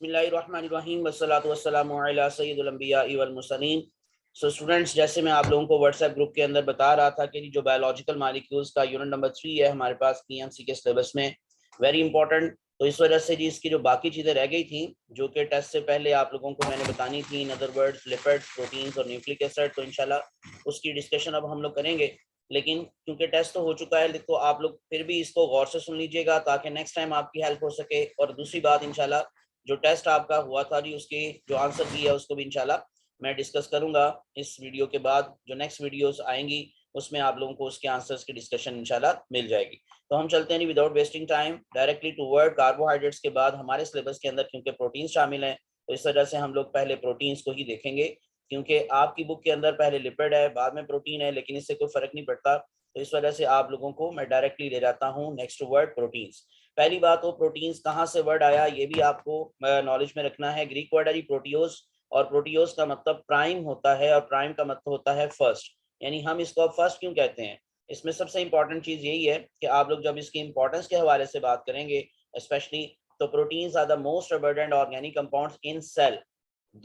बिस्मिल्लाहिर्रहमानिर्रहीम वस्सलातु वस्सलामु अला सय्यिदिल अंबिया वल मुरसलीन। सो स्टूडेंट्स, जैसे मैं आप लोगों को व्हाट्सएप ग्रुप के अंदर बता रहा था कि जो बायोलॉजिकल मॉलिक्यूल्स का यूनिट नंबर 3 है हमारे पास पीएमसी के सिलेबस में, वेरी इंपॉर्टेंट। तो इस वजह से जी इसकी जो बाकी चीज़ें रह गई थी जो कि टेस्ट से पहले आप लोगों को मैंने बतानी थी, in other words lipids, proteins और न्यूक्लिक एसिड, तो इंशाल्लाह उसकी डिस्कशन अब हम लोग करेंगे। लेकिन क्योंकि टेस्ट तो हो चुका है तो आप लोग फिर भी इसको गौर से सुन लीजिएगा ताकि नेक्स्ट टाइम आपकी हेल्प हो सके। और दूसरी बात, इंशाल्लाह जो टेस्ट आपका हुआ था जी उसके जो आंसर की है उसको भी इंशाल्लाह मैं डिस्कस करूंगा इस वीडियो के बाद। जो नेक्स्ट वीडियोस आएंगी उसमें आप लोगों को उसके आंसर्स की डिस्कशन इंशाल्लाह मिल जाएगी। तो हम चलते हैं without wasting time directly toward carbohydrates के बाद हमारे सिलेबस के अंदर क्योंकि प्रोटीन शामिल हैं तो इस वजह से हम लोग पहले प्रोटीन्स को ही देखेंगे, क्योंकि आपकी बुक के अंदर पहले लिपिड है बाद में प्रोटीन है, लेकिन इससे कोई फर्क नहीं पड़ता। तो इस वजह से आप लोगों को मैं डायरेक्टली ले जाता हूँ नेक्स्ट वर्ड प्रोटीन्स। पहली बात, वो प्रोटीन्स कहाँ से वर्ड आया ये भी आपको नॉलेज में रखना है। ग्रीक वर्ड है जी प्रोटियोस, और प्रोटियोस का मतलब प्राइम होता है और प्राइम का मतलब होता है फर्स्ट, यानी हम इसको अब फर्स्ट क्यों कहते हैं। इसमें सबसे इंपॉर्टेंट चीज यही है कि आप लोग जब इसकी इंपॉर्टेंस के हवाले से बात करेंगे स्पेशली, तो proteins are the most abundant organic compounds in cell.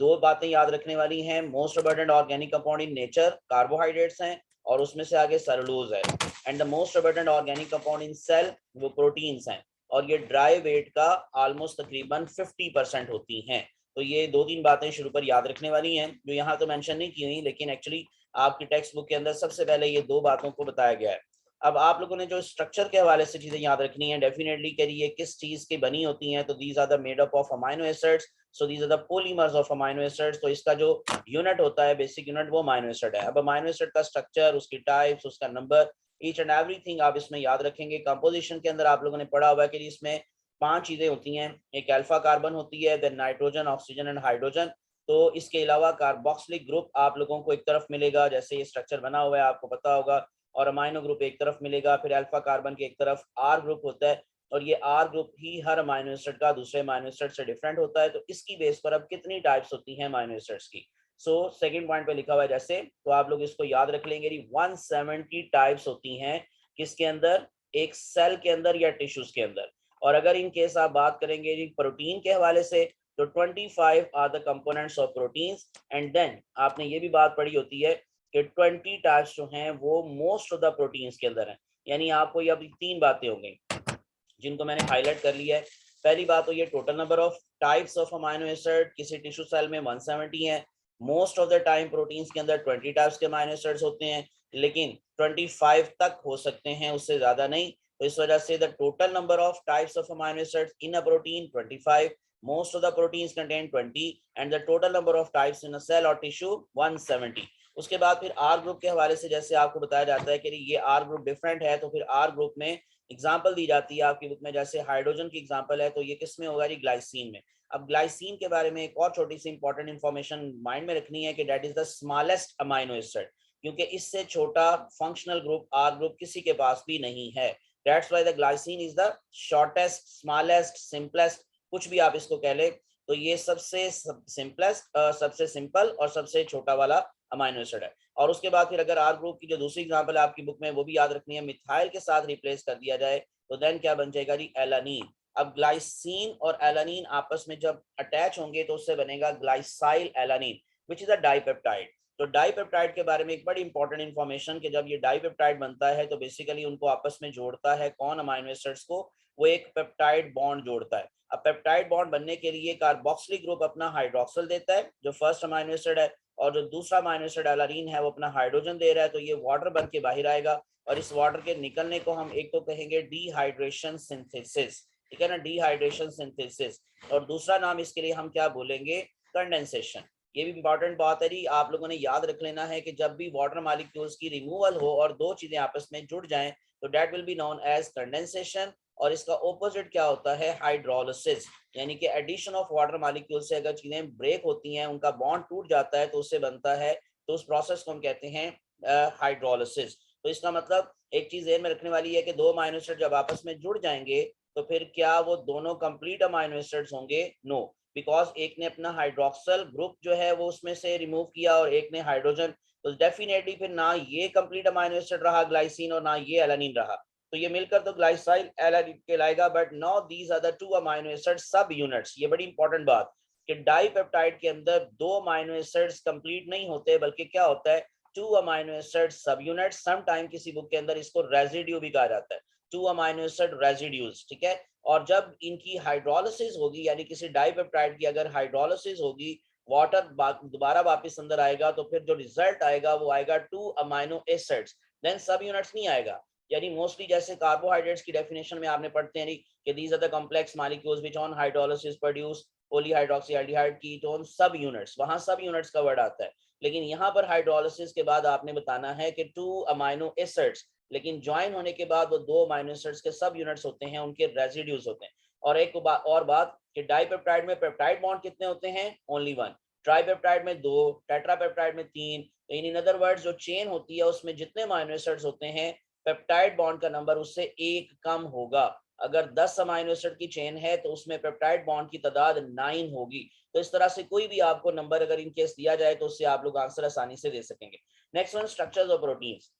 दो बातें याद रखने वाली हैं, most abundant organic compound in nature carbohydrates हैं और उसमें से आगे सेलुलोज है, and the most abundant organic compound in cell वो प्रोटीन्स हैं। और ये ड्राई वेट का ऑलमोस्ट तकरीबन 50% होती हैं। तो ये दो तीन बातें शुरू पर याद रखने वाली हैं जो यहाँ तो मेंशन नहीं की हुई, लेकिन एक्चुअली आपकी टेक्स्ट बुक के अंदर सबसे पहले ये दो बातों को बताया गया है। अब आप लोगों ने जो स्ट्रक्चर के हवाले से चीजें याद रखनी है डेफिनेटली के लिए किस चीज की बनी होती हैं, तो these are the made up of amino acids, so these are the polymers of amino acids. तो इसका जो यूनिट होता है बेसिक यूनिट वो अमाइनो एसिड है। अब अमाइनो एसिड का स्ट्रक्चर, उसकी टाइप्स, उसका नंबर, ईच एंड एवरीथिंग आप इसमें याद रखेंगे। कंपोजिशन के अंदर आप लोगों ने पढ़ा हुआ है कि इसमें 5 चीजें होती हैं। एक अल्फा कार्बन होती है, then nitrogen, oxygen and hydrogen. तो इसके अलावा कार्बोक्सिलिक ग्रुप आप लोगों को एक तरफ मिलेगा, जैसे ये स्ट्रक्चर बना हुआ है आपको पता होगा, और अमाइनो ग्रुप एक तरफ मिलेगा। फिर अल्फा कार्बन के एक तरफ आर ग्रुप होता है, और ये आर ग्रुप ही हर अमाइनो एसिड का दूसरे अमाइनो एसिड से डिफरेंट होता है। तो इसकी बेस पर अब कितनी टाइप्स होती हैं अमाइनो एसिड्स की। सो सेकंड पॉइंट पे लिखा हुआ है जैसे, तो आप लोग इसको याद रख लेंगे 170 टाइप्स होती हैं किसके अंदर, एक सेल के अंदर या टिश्यूज के अंदर। और अगर इन केस आप बात करेंगे जी प्रोटीन के हवाले से, तो 25 are the components of proteins, and then आपने ये भी बात पढ़ी होती है कि 20 टाइप्स जो हैं वो मोस्ट ऑफ द प्रोटीन्स के अंदर हैं। यानी आपको ये अभी तीन बातें हो गई जिनको मैंने हाईलाइट कर लिया है। पहली बात तो ये total number of types of amino acid किसी टिश्यू सेल में 170 है। Most of the time proteins के अंदर 20 टाइप्स के अमाइनो एसिड्स होते हैं, लेकिन 25 तक हो सकते हैं, उससे ज्यादा नहीं। तो इस वजह से the total number of types of amino acids in a protein 25, most of the proteins contain 20 and the total number of types in a cell or tissue 170। उसके बाद फिर आर ग्रुप के हवाले से जैसे आपको बताया जाता है कि ये आर ग्रुप डिफरेंट है, तो फिर आर ग्रुप में एग्जाम्पल दी जाती है आपकी बुक में, जैसे हाइड्रोजन की एग्जाम्पल है तो ये किस में होगा जी, ग्लाइसिन में। अब ग्लाइसिन के बारे में एक और छोटी सी इंपॉर्टेंट इन्फॉर्मेशन माइंड में रखनी है कि that is the smallest amino acid, क्योंकि इससे छोटा फंक्शनल ग्रुप आर ग्रुप किसी के पास भी नहीं है। That's why the glycine is the shortest, smallest, simplest, कुछ भी आप इसको कह ले। तो ये सबसे सिंपलेस्ट, सबसे सिंपल और सबसे छोटा वाला अमाइनो एसिड है। और उसके बाद फिर अगर आर ग्रुप की जो दूसरी एग्जांपल है आपकी बुक में वो भी याद रखनी है, मिथाइल के साथ रिप्लेस कर दिया जाए तो देन क्या बन जाएगा जी, एलानीन। अब ग्लाइसिन और एलानीन आपस में जब अटैच होंगे तो उससे बनेगा glycyl alanine which is a dipeptide. तो डाइपेप्टाइड के बारे में एक बड़ी इंपॉर्टेंट इन्फॉर्मेशन कि जब ये डाइपेप्टाइड बनता है तो बेसिकली उनको आपस में जोड़ता है कौन, अमाइनो एसिड्स को, वो एक पेप्टाइड बॉन्ड जोड़ता है। अब पेप्टाइड बॉन्ड बनने के लिए कार्बोक्सिलिक ग्रुप अपना हाइड्रोक्सिल देता है जो फर्स्ट अमाइनो एसिड है, और जो दूसरा अमाइनो एसिड एलानीन है वो अपना हाइड्रोजन दे रहा है, तो ये वाटर बन के बाहर आएगा। और इस वाटर के निकलने को हम एक तो कहेंगे डिहाइड्रेशन सिंथेसिस, ठीक है ना, डिहाइड्रेशन सिंथेसिस। और दूसरा नाम इसके लिए हम क्या बोलेंगे, कंडेंसेशन। ये भी इंपॉर्टेंट बात है जी, आप लोगों ने याद रख लेना है कि जब भी वाटर मॉलिक्यूल्स की रिमूवल हो और दो चीजें आपस में जुड़ जाएं तो that will be known as condensation, और इसका ऑपोजिट क्या होता है, हाइड्रोलिसिस। यानी कि एडिशन ऑफ वाटर मॉलिक्यूल से अगर चीजें ब्रेक होती हैं, उनका बॉन्ड टूट जाता है तो उससे बनता है, तो उस प्रोसेस को हम कहते हैं हाइड्रोलिसिस। तो इसका मतलब एक चीज ध्यान में रखने वाली है कि दो अमाइनो एसिड जब आपस में जुड़ जाएंगे तो फिर क्या वो दोनों कंप्लीट अमाइनो एसिड्स होंगे, नो, बिकॉज एक ने अपना हाइड्रोक्सल ग्रुप जो है वो उसमें से रिमूव किया और एक ने हाइड्रोजन, तो डेफिनेटली फिर ना ये कंप्लीट अमाइनो एसिड रहा ग्लाइसिन और ना ये एलानिन रहा। तो ये मिलकर तो ग्लाइसाइल एलानिन कहलाएगा, but now these are the 2 amino acid sub units. ये बड़ी इंपॉर्टेंट बात कि डाइपेप्टाइड के अंदर 2 अमीनो एसिड्स कंप्लीट नहीं होते, बल्कि क्या होता है 2 amino acid sub unit. Some time किसी बुक के अंदर इसको रेजिड्यू भी कहा जाता है, 2 अमीनो एसिड रेजिड्यूज, ठीक है। और जब इनकी हाइड्रोलिसिस होगी, यानी किसी डाइपेप्टाइड की अगर हाइड्रोलिसिस होगी, वाटर दोबारा वापस अंदर आएगा, तो फिर जो रिजल्ट आएगा वो आएगा 2 अमीनो एसिड्स, देन सब यूनिट्स नहीं आएगा। यानी मोस्टली जैसे कार्बोहाइड्रेट्स की डेफिनेशन में आपने पढ़ते हैं कि these are the complex molecules which on hydrolysis produce polyhydroxyaldehyde ketone subunits, वहां सब यूनिट्स का वर्ड आता है। लेकिन यहाँ पर हाइड्रोलिसिस के बाद आपने बताना है कि 2 अमीनो एसिड्स, लेकिन ज्वाइन होने के बाद वो 2 अमीनो एसिड्स के सब यूनिट्स होते हैं, उनके रेजिड्यूज होते हैं। और एक और बात कि डाइपेप्टाइड में पेप्टाइड बॉन्ड कितने होते हैं? ओनली 1। ट्राइपेप्टाइड में 2, टेट्रापेप्टाइड में 3। इन अदर वर्ड्स जो चेन होती है उसमें जितने अमीनो एसिड्स होते हैं, पेप्टाइड बॉन्ड का नंबर उससे 1 कम होगा। अगर 10 अमीनो एसिड की चेन है तो उसमें पेप्टाइड बॉन्ड की तादाद 9 होगी। तो इस तरह से कोई भी आपको नंबर अगर इन केस दिया जाए तो उससे आप लोग आंसर आसानी से दे सकेंगे। Next one, structures of proteins.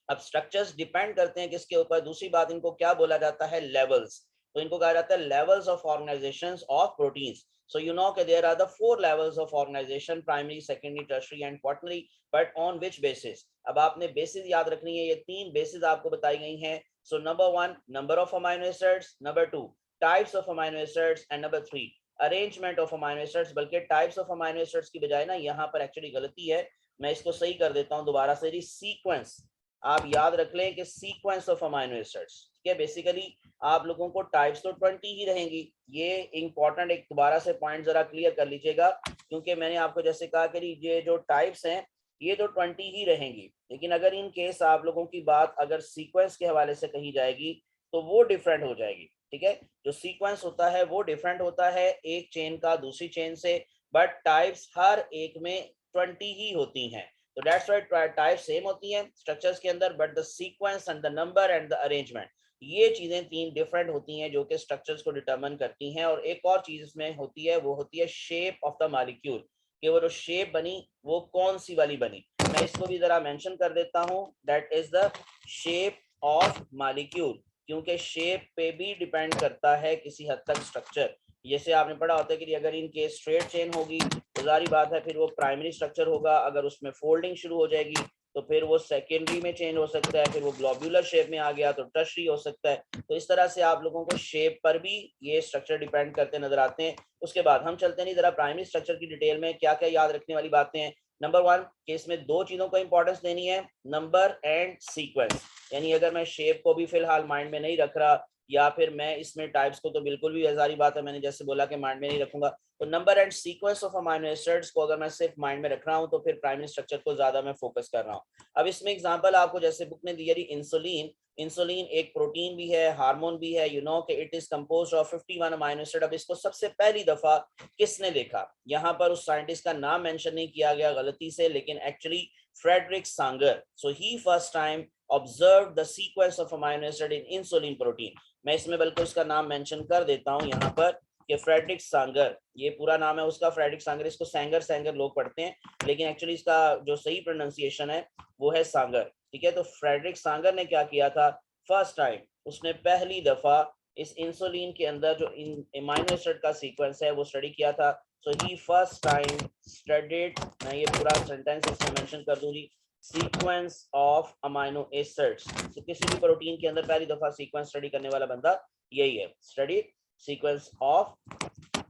अब स्ट्रक्चर्स डिपेंड करते हैं किसके ऊपर? दूसरी बात, इनको क्या बोला जाता है? लेवल्स। तो इनको कहा जाता है levels of organisations of proteins. So you know that there are the 4 levels of organization: primary, secondary, tertiary and quaternary. But on which basis? अब आपने बेसिस याद रखनी है, ये 3 बेसिस आपको बताई गई हैं। So number 1, number of amino acids, number 2, types of amino acids and number 3, arrangement of amino acids। बल्कि types of amino acids की बजाय ना यहाँ पर एक्चुअली गलती है, मैं इसको सही कर देता हूँ दोबारा से। सीक्वेंस, आप याद रख लें कि सीक्वेंस ऑफ अमीनो एसिड्स, ठीक है। बेसिकली आप लोगों को टाइप्स तो 20 ही रहेंगी। ये इंपॉर्टेंट एक दोबारा से पॉइंट जरा क्लियर कर लीजिएगा, क्योंकि मैंने आपको जैसे कहा कि ये जो टाइप्स हैं ये तो 20 ही रहेंगी, लेकिन अगर इन केस आप लोगों की बात अगर सीक्वेंस के हवाले से कही जाएगी तो वो डिफरेंट हो जाएगी, ठीक है। जो सीक्वेंस होता है वो डिफरेंट होता है एक चेन का दूसरी चेन से, बट टाइप्स हर एक में 20 ही होती हैं। तो दैट्स व्हाई टाइप सेम होती हैं स्ट्रक्चर्स के अंदर, but the sequence and the number and the arrangement, ये चीजें 3 डिफरेंट होती हैं जो कि स्ट्रक्चर्स को डिटरमिन करती हैं। और एक और चीज इसमें होती है, वो होती है शेप ऑफ द मॉलिक्यूल, कि वो जो शेप बनी वो कौन सी वाली बनी। मैं इसको भी जरा मेंशन कर देता हूं, that is the shape of molecule, क्योंकि शेप पे भी डिपेंड करता है किसी हद तक स्ट्रक्चर। जैसे आपने पढ़ा होता है कि अगर इनके स्ट्रेट चेन होगी तो जारी बात है फिर वो प्राइमरी स्ट्रक्चर होगा, अगर उसमें फोल्डिंग शुरू हो जाएगी तो फिर वो सेकेंडरी में चेंज हो सकता है, फिर वो ग्लोब्यूलर शेप में आ गया तो टर्शरी हो सकता है। तो इस तरह से आप लोगों को शेप पर भी ये स्ट्रक्चर डिपेंड करते नजर आते हैं। उसके बाद हम चलते नहीं जरा प्राइमरी स्ट्रक्चर की डिटेल में, क्या क्या याद रखने वाली बातें हैं। नंबर 1 कि इसमें 2 चीजों को इंपॉर्टेंस देनी है, नंबर एंड सीक्वेंस। यानी अगर मैं शेप को भी फिलहाल माइंड में नहीं रख रहा, या फिर मैं इसमें टाइप्स को तो बिल्कुल भी हजारी बात है, मैंने जैसे बोला कि माइंड में नहीं रखूंगा, तो number and sequence of amino acids को अगर मैं सिर्फ माइंड में रख रहा हूं तो फिर प्राइमरी स्ट्रक्चर को ज्यादा मैं फोकस कर रहा हूं। अब इसमें एग्जांपल आपको जैसे बुक ने दी है, इंसुलिन। इंसुलिन एक प्रोटीन भी है, हार्मोन भी है। यू नो कि it is composed of 51 amino acid. अब इसको सबसे पहली दफा किसने देखा? यहाँ पर उस साइंटिस्ट का नाम मेंशन नहीं किया गया गलती से, लेकिन actually Frederick Sanger. So he first time observe the sequence of amino acid in insulin protein. मैं इसमें बल्कि उसका नाम मेंशन कर देता हूँ यहाँ पर कि फ्रेडरिक सांगर, ये पूरा नाम है उसका, फ्रेडरिक सांगर। इसको सैंगर सैंगर लोग पढ़ते हैं, लेकिन एक्चुअली इसका जो सही प्रोनाउंसिएशन है वो है सांगर, ठीक है। तो फ्रेडरिक सांगर ने क्या किया था? फर्स्ट टाइम उसने पहली दफा इस इंसुलिन के अंदर जो अमीनो एसिड का सीक्वेंस है वो स्टडी किया था। सो ही फर्स्ट टाइम स्टडीड, मैं ये पूरा सेंटेंस इसमें मेंशन कर दूंगी, सीक्वेंस ऑफ अमीनो एसिड्स। तो किसी भी प्रोटीन के अंदर पहली दफा सीक्वेंस स्टडी करने वाला बंदा यही है, study sequence of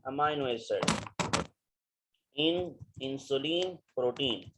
amino acid in insulin protein.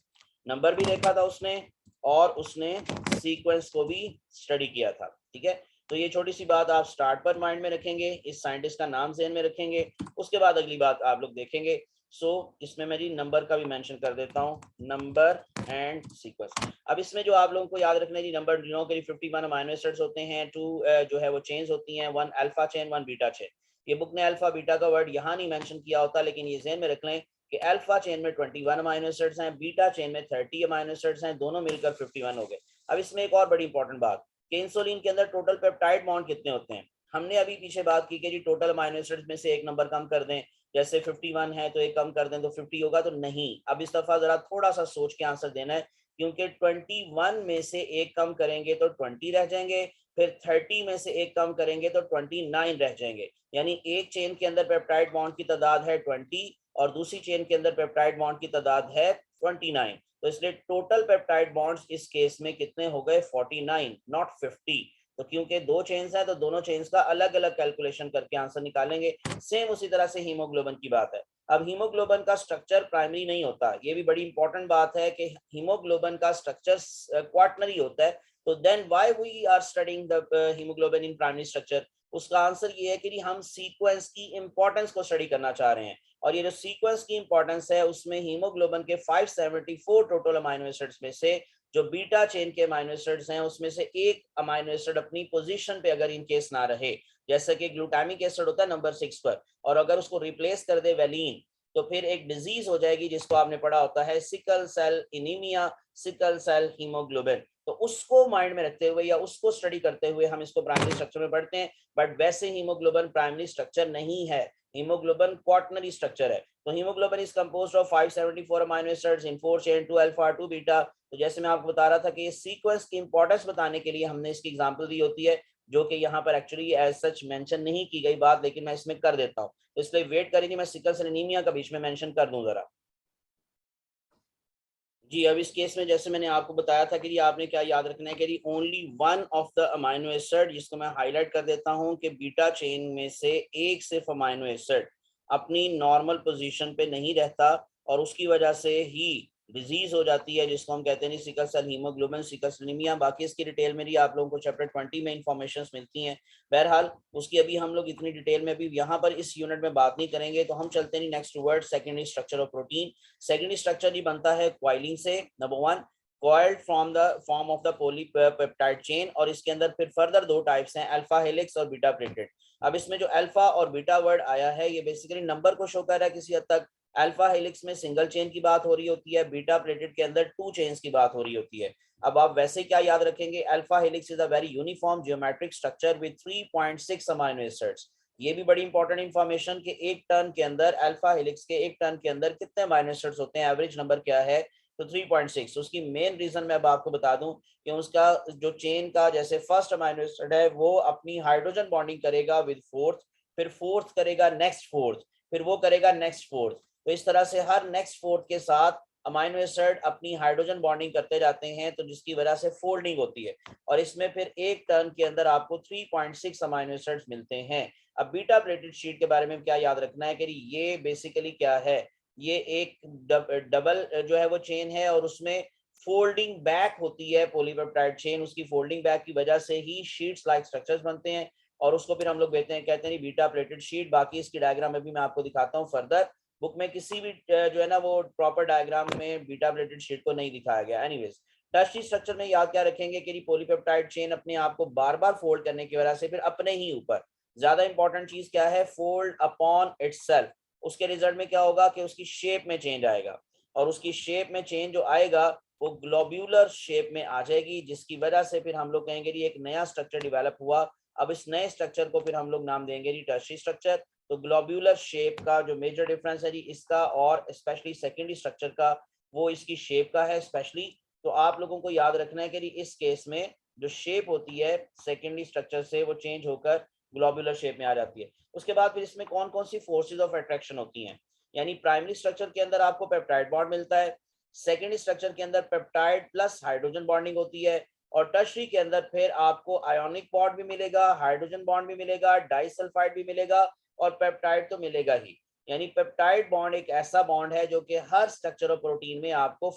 Number भी देखा था उसने और उसने सीक्वेंस को भी स्टडी किया था, ठीक है। तो ये छोटी सी बात आप स्टार्ट पर माइंड में रखेंगे, इस साइंटिस्ट का नाम ज़हन में रखेंगे, उसके बाद अगली बात आप लोग देखेंगे। सो इसमें मैं जी नंबर का भी मेंशन कर देता हूँ, नंबर एंड सीक्वेंस। अब इसमें जो आप लोगों को याद रखना है जी, नंबर 51 अमीनो एसिड्स होते हैं, 2 जो है वो चेन्स होती हैं, 1 अल्फा चेन 1 बीटा चेन। ये बुक ने अल्फा बीटा का वर्ड यहाँ नहीं मेंशन किया होता, लेकिन ये ज़हन में रख लें कि अल्फा चेन में 21 अमीनो एसिड्स हैं, बीटा चेन में 30 अमीनो एसिड्स हैं, दोनों मिलकर 51 हो गए। अब इसमें एक और बड़ी इंपॉर्टेंट बात कि इंसुलिन के अंदर टोटल पेप्टाइड बॉन्ड कितने होते हैं। हमने अभी पीछे बात की कि जी टोटल अमीनो एसिड्स में से एक नंबर कम कर दें, जैसे 51 है तो एक कम कर दें तो 50 होगा, तो नहीं। अब इस दफा जरा थोड़ा सा सोच के आंसर देना है, क्योंकि 21 में से एक कम करेंगे तो 20 रह जाएंगे, फिर 30 में से एक कम करेंगे तो 29 रह जाएंगे। यानी एक चेन के अंदर पेप्टाइड बॉन्ड की तादाद है 20 और दूसरी चेन के अंदर पेप्टाइड बॉन्ड की तादाद है 29। तो इसलिए टोटल पेप्टाइड बॉन्ड्स इस केस में कितने हो गए 49 नॉट 50। तो क्योंकि दो चेन्स हैं तो दोनों चेन्स का अलग अलग कैलकुलेशन करके आंसर निकालेंगे। सेम उसी तरह से हीमोग्लोबिन की बात है। अब हीमोग्लोबिन का स्ट्रक्चर प्राइमरी नहीं होता, ये भी बड़ी इंपॉर्टेंट बात है कि हीमोग्लोबिन का स्ट्रक्चर क्वाटनरी होता है। तो then why we are studying the haemoglobin in primary structure, उसका आंसर ये है कि हम सीक्वेंस की इंपॉर्टेंस को स्टडी करना चाह रहे हैं। और ये जो सीक्वेंस की इंपॉर्टेंस है उसमें हीमोग्लोबिन के 574 टोटल अमाइनो एसिड्स में से जो बीटा चेन के अमाइनो एसिड्स हैं उसमें से एक अमाइनो एसिड अपनी पोजीशन पे अगर इन केस ना रहे, जैसे कि ग्लूटामिक एसिड होता है नंबर 6 पर, और अगर उसको रिप्लेस कर दे वेलिन, तो फिर एक डिजीज हो जाएगी जिसको आपने पढ़ा होता है sickle cell anaemia, sickle cell haemoglobin. तो उसको माइंड में रखते हुए या उसको स्टडी करते हुए हम इसको प्राइमरी स्ट्रक्चर में पढ़ते हैं। बट वैसे हीमोग्लोबिन प्राइमरी स्ट्रक्चर नहीं है, हीमोग्लोबिन क्वाटनरी स्ट्रक्चर है। तो haemoglobin is composed of 574 amino acids in 4 chain 2 alpha 2 beta. तो जैसे मैं आपको बता रहा था कि ये सीक्वेंस की इंपॉर्टेंस बताने के लिए हमने इसकी एग्जांपल दी होती है, जो कि यहाँ पर एक्चुअली एज सच मेंशन नहीं की गई बात, लेकिन मैं इसमें कर देता हूँ। तो इसलिए वेट करेंगे, मैं सिकल सेल एनीमिया का बीच में मेंशन कर दूं जरा। जी, अब इस केस में जैसे मैंने आपको बताया था कि आपने क्या याद रखना है कि only one of the amino acid, जिसको मैं हाईलाइट कर देता हूं कि बीटा चेन में से एक सिर्फ अमाइनो एसिड अपनी नॉर्मल पोजीशन पे नहीं रहता और उसकी वजह से ही डिजीज हो जाती है, जिसको हम कहते हैं sickle cell haemoglobin, sickle cell anaemia. बाकी इसकी डिटेल मेरी आप लोगों को चैप्टर 20 में इंफॉर्मेशन मिलती हैं। बहरहाल उसकी अभी हम लोग इतनी डिटेल में भी यहाँ पर इस यूनिट में बात नहीं करेंगे। तो हम चलते हैं next word, secondary structure of protein. Secondary structure ही बनता है क्वाइलिन से। Number 1, coiled from the form of the polypeptide chain, और इसके अंदर फिर फर्दर दो टाइप्स हैं, अल्फा हेलिक्स और बीटा प्लेटेड। अब इसमें जो अल्फा और बीटा वर्ड आया है ये बेसिकली नंबर को शो कर रहा है किसी हद तक। अल्फा हेलिक्स में सिंगल चेन की बात हो रही होती है, बीटा प्लेटेड के अंदर 2 चेन्स की बात हो रही होती है। अब आप वैसे क्या याद रखेंगे, alpha helix is a very uniform geometric structure with 3.6 amino acids. ये भी बड़ी इंपॉर्टेंट इंफॉर्मेशन कि एक टर्न के अंदर, अल्फा हेलिक्स के एक टर्न के अंदर कितने अमाइनो एसिड्स होते हैं, एवरेज नंबर क्या है, तो 3.6। उसकी मेन रीजन मैं अब आपको बता दूं कि उसका जो चेन का जैसे फर्स्ट अमाइनो एसिड है वो अपनी हाइड्रोजन बॉन्डिंग करेगा विद फोर्थ, फिर फोर्थ करेगा नेक्स्ट फोर्थ, फिर वो करेगा नेक्स्ट फोर्थ। तो इस तरह से हर नेक्स्ट फोर्थ के साथ अमाइनो एसिड अपनी हाइड्रोजन बॉन्डिंग करते जाते हैं, तो जिसकी वजह से फोल्डिंग होती है। और इसमें फिर एक टर्न के अंदर आपको 3.6 अमाइनो एसिड्स मिलते हैं। अब बीटा प्लेटेड शीट के बारे में क्या याद रखना है कि ये बेसिकली क्या है, ये एक डबल जो है वो चेन है और उसमें फोल्डिंग बैक होती है पॉलीपेप्टाइड चेन। उसकी फोल्डिंग बैक की वजह से ही शीट्स लाइक स्ट्रक्चर्स बनते हैं और उसको फिर हम लोग कहते हैं बीटा प्लेटेड शीट। बाकी इसकी डायग्राम अभी मैं आपको दिखाता हूँ फर्दर। बुक में किसी भी जो है ना वो प्रॉपर डायग्राम में बीटा प्लेटेड शीट को नहीं दिखाया गया। एनीवेज, टर्शियरी स्ट्रक्चर में याद क्या रखेंगे कि पॉलीपेप्टाइड चेन अपने आप को बार बार फोल्ड करने की वजह से फिर अपने ही ऊपर, ज्यादा इंपॉर्टेंट चीज क्या है, फोल्ड अपॉन इटसेल्फ। उसके रिजल्ट में क्या होगा कि उसकी शेप में चेंज आएगा और उसकी शेप में चेंज जो आएगा वो ग्लोब्यूलर शेप में आ जाएगी, जिसकी वजह से फिर हम लोग कहेंगे एक नया स्ट्रक्चर डेवलप हुआ। अब इस नए स्ट्रक्चर को फिर हम लोग नाम देंगे टर्शियरी स्ट्रक्चर। तो ग्लोब्यूलर शेप का जो मेजर डिफरेंस है जी इसका और स्पेशली सेकेंडरी स्ट्रक्चर का, वो इसकी शेप का है स्पेशली। तो आप लोगों को याद रखना है कि इस केस में जो शेप होती है सेकेंडरी स्ट्रक्चर से वो चेंज होकर ग्लोब्यूलर शेप में आ जाती है। उसके बाद फिर इसमें कौन कौन सी फोर्सेज ऑफ अट्रैक्शन होती हैं, यानी प्राइमरी स्ट्रक्चर के अंदर आपको पेप्टाइड बॉन्ड मिलता है, सेकेंडरी स्ट्रक्चर के अंदर पेप्टाइड प्लस हाइड्रोजन बॉन्डिंग होती है, और टर्शियरी के अंदर फिर आपको आयोनिक बॉन्ड भी मिलेगा, हाइड्रोजन बॉन्ड भी मिलेगा, डाइसल्फाइड भी मिलेगा और पेप्टाइड तो मिलेगा ही। यानी पेप्टाइड बॉन्ड एक ऐसा बॉन्ड है जो कि हर स्ट्रक्चर ऑफ प्रोटीन में आपको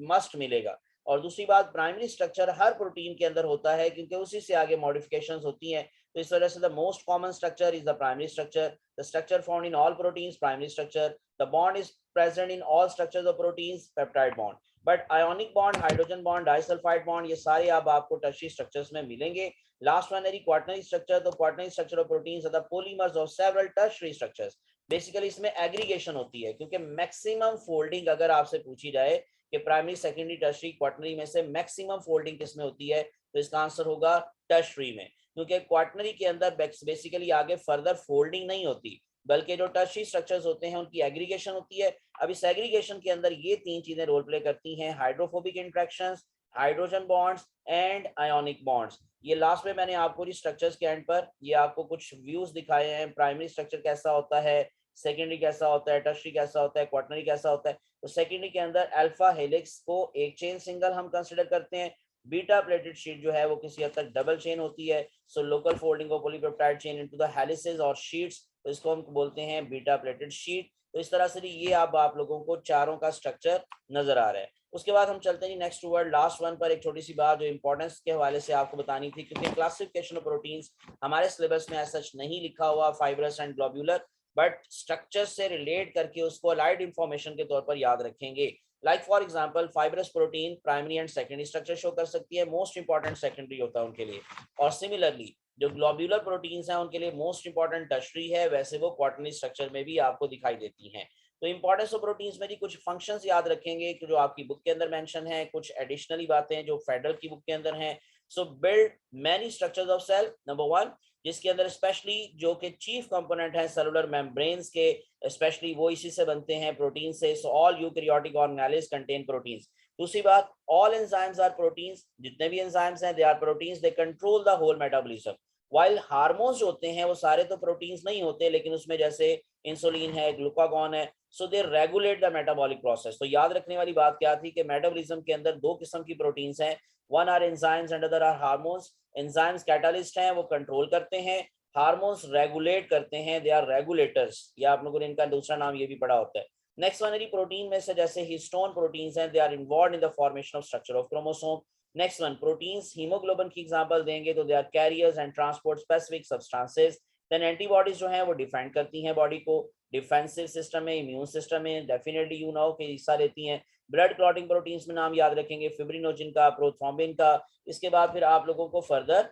मस्ट मिलेगा। और दूसरी बात, प्राइमरी स्ट्रक्चर हर प्रोटीन के अंदर होता है क्योंकि उसी से आगे मॉडिफिकेशंस होती हैं। तो इस वजह से the most common structure is the primary structure, the structure found in all proteins primary structure, the bond is present in all structures of proteins peptide bond. But ionic bond, hydrogen bond, disulphide bond, ये सारे अब आपको tertiary structures में मिलेंगे। Last one है quaternary structure. तो quaternary structure of proteins are the polymers of several tertiary structures. Basically इसमें aggregation होती है क्योंकि मैक्सिमम फोल्डिंग अगर आपसे पूछी जाए कि प्राइमरी सेकेंडरी टर्शियरी क्वाटरनरी में से मैक्सिमम फोल्डिंग किस में होती है, तो इसका आंसर होगा टर्शियरी में, क्योंकि क्वाटरनरी के अंदर बेसिकली आगे फर्दर फोल्डिंग नहीं होती, बल्कि जो टर्शियरी स्ट्रक्चर्स होते हैं उनकी एग्रीगेशन होती है। अब इस एग्रीगेशन के अंदर ये तीन चीजें रोल प्ले करती हैं, hydrophobic interactions, hydrogen bonds and ionic bonds. ये लास्ट में मैंने आपको स्ट्रक्चर्स के एंड पर ये आपको कुछ व्यूज दिखाए हैं, प्राइमरी स्ट्रक्चर कैसा होता है, सेकेंडरी कैसा होता है, टर्शियरी कैसा होता है, क्वाटरनरी कैसा होता है। तो सेकेंडरी के अंदर अल्फा हेलिक्स को एक चेन सिंगल हम कंसिडर करते हैं, बीटा प्लेटेड शीट जो है वो किसी हद तक डबल चेन होती है। So local folding of polypeptide chain into the helices और शीट्स, तो इसको हम बोलते हैं बीटा प्लेटेड शीट। तो इस तरह से ये आप लोगों को चारों का स्ट्रक्चर नजर आ रहा है। उसके बाद हम चलते हैं नेक्स्ट वर्ड लास्ट वन पर। एक छोटी सी बात जो इंपॉर्टेंस के हवाले से आपको बतानी थी, क्योंकि क्लासिफिकेशन ऑफ प्रोटीन्स हमारे सिलेबस में ऐसा नहीं लिखा हुआ fibrous and globular, but structure से रिलेट करके उसको अलाइड इंफॉर्मेशन के तौर पर याद रखेंगे। Like for example fibrous protein primary and secondary structure show कर सकती है, मोस्ट इंपॉर्टेंट सेकेंडरी होता है उनके लिए। और सिमिलरली जो ग्लोब्यूलर प्रोटीन्स हैं उनके लिए मोस्ट इंपॉर्टेंट टर्शरी है, वैसे वो क्वाटरनरी स्ट्रक्चर में भी आपको दिखाई देती हैं। तो इंपॉर्टेंस ऑफ प्रोटीन्स में भी कुछ फंक्शंस याद रखेंगे कि जो आपकी बुक के अंदर मेंशन है, कुछ एडिशनली बातें जो फेडरल की बुक के अंदर हैं। So build many structures of cell, number one, जिसके अंदर स्पेशली जो कि चीफ कंपोनेंट है सेलुलर मेम्ब्रेन्स के, स्पेशली वो इसी से बनते हैं प्रोटीन से। So all eukaryotic organelles contain proteins. दूसरी बात, ऑल एंजाइम्स आर प्रोटीन्स, जितने भी एंजाइम्स हैं they are proteins, they control the whole metabolism. While hormones जो होते हैं वो सारे तो प्रोटीन्स नहीं होते, लेकिन उसमें जैसे इंसुलिन है, ग्लूकागॉन है, सो दे रेगुलेट द मेटाबॉलिक प्रोसेस। तो याद रखने वाली बात क्या थी कि मेटाबॉलिज्म के अंदर दो किस्म की प्रोटीन्स हैं, one are enzymes and other are hormones. Enzymes catalyst हैं, वो कंट्रोल करते हैं, हार्मोन्स रेगुलेट करते हैं, दे आर रेगुलेटर्स। या आप लोगों ने इनका दूसरा नाम ये भी पढ़ा होता है। नेक्स्ट वन है प्रोटीन में से जैसे हिस्टोन प्रोटीन्स हैं, they are involved in the formation of structure of chromosome. Next one, proteins haemoglobin की एग्जांपल देंगे तो they are carriers and transport specific substances. Then antibodies जो हैं वो डिफेंड करती हैं बॉडी को, डिफेंसिव सिस्टम में, इम्यून सिस्टम में डेफिनेटली यू नो के हिस्सा लेती हैं। ब्लड क्लॉटिंग प्रोटीन्स में नाम याद रखेंगे फिब्रिनोजिन का, प्रोथ्रोम्बिन का। इसके बाद फिर आप लोगों को फर्दर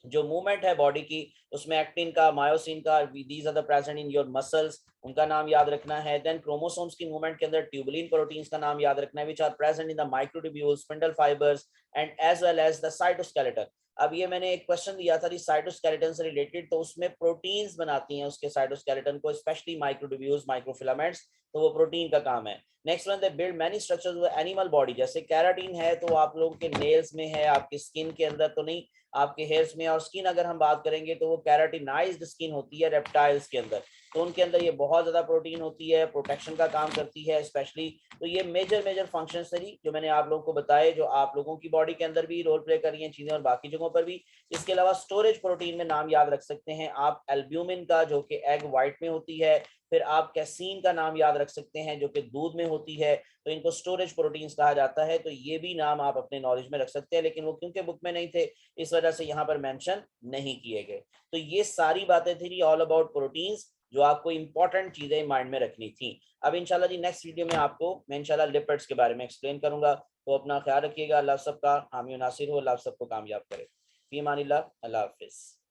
जो मूवमेंट है बॉडी की उसमें एक्टिन का, मायोसिन का, these are the present in your muscles, उनका नाम याद रखना है। देन क्रोमोसोम्स की मूवमेंट के अंदर ट्यूबुलिन प्रोटीन्स का नाम याद रखना है, which are present in the microtubules, spindle fibres and as well as the cytoskeleton. अब ये मैंने एक क्वेश्चन दिया था साइटोस्केलेटन से रिलेटेड, तो उसमें प्रोटीन्स बनाती हैं उसके साइटोस्केलेटन को, स्पेशली माइक्रोट्यूब्यूल्स, माइक्रोफिलामेंट्स, तो वो प्रोटीन का काम है। Next one, they build many structures of animal body, जैसे कैराटीन है तो आप लोगों के नेल्स में है, आपकी स्किन के अंदर तो नहीं, आपके हेयर्स में। और स्किन अगर हम बात करेंगे तो वो कैराटिनाइज्ड स्किन होती है रेप्टाइल्स के अंदर, तो उनके अंदर ये बहुत ज्यादा प्रोटीन होती है, प्रोटेक्शन का काम करती है स्पेशली। तो ये मेजर फंक्शंस थी जो मैंने आप लोगों को बताए, जो आप लोगों की बॉडी के अंदर भी रोल प्ले कर रही हैं चीजें और बाकी जगहों पर भी। इसके अलावा स्टोरेज प्रोटीन में नाम याद रख सकते हैं आप एल्ब्यूमिन का, जो कि एग व्हाइट में होती है। फिर आप कैसीन का नाम याद रख सकते हैं जो कि दूध में होती है, तो इनको स्टोरेज प्रोटीन्स कहा जाता है। तो ये भी नाम आप अपने नॉलेज में रख सकते हैं, लेकिन वो क्योंकि बुक में नहीं थे इस वजह से यहाँ पर मेंशन नहीं किए गए। तो ये सारी बातें थी ऑल अबाउट प्रोटीन्स जो आपको इंपॉर्टेंट चीजें माइंड में रखनी थी। अब इंशाल्लाह जी नेक्स्ट वीडियो में आपको मैं इंशाल्लाह लिपिड्स के बारे में एक्सप्लेन करूंगा। तो अपना ख्याल रखिएगा। अल्लाह सबका हामी नासिर हो, अल्लाह सबको कामयाब करे। फी अमानिल्लाह, अल्लाह हाफिज।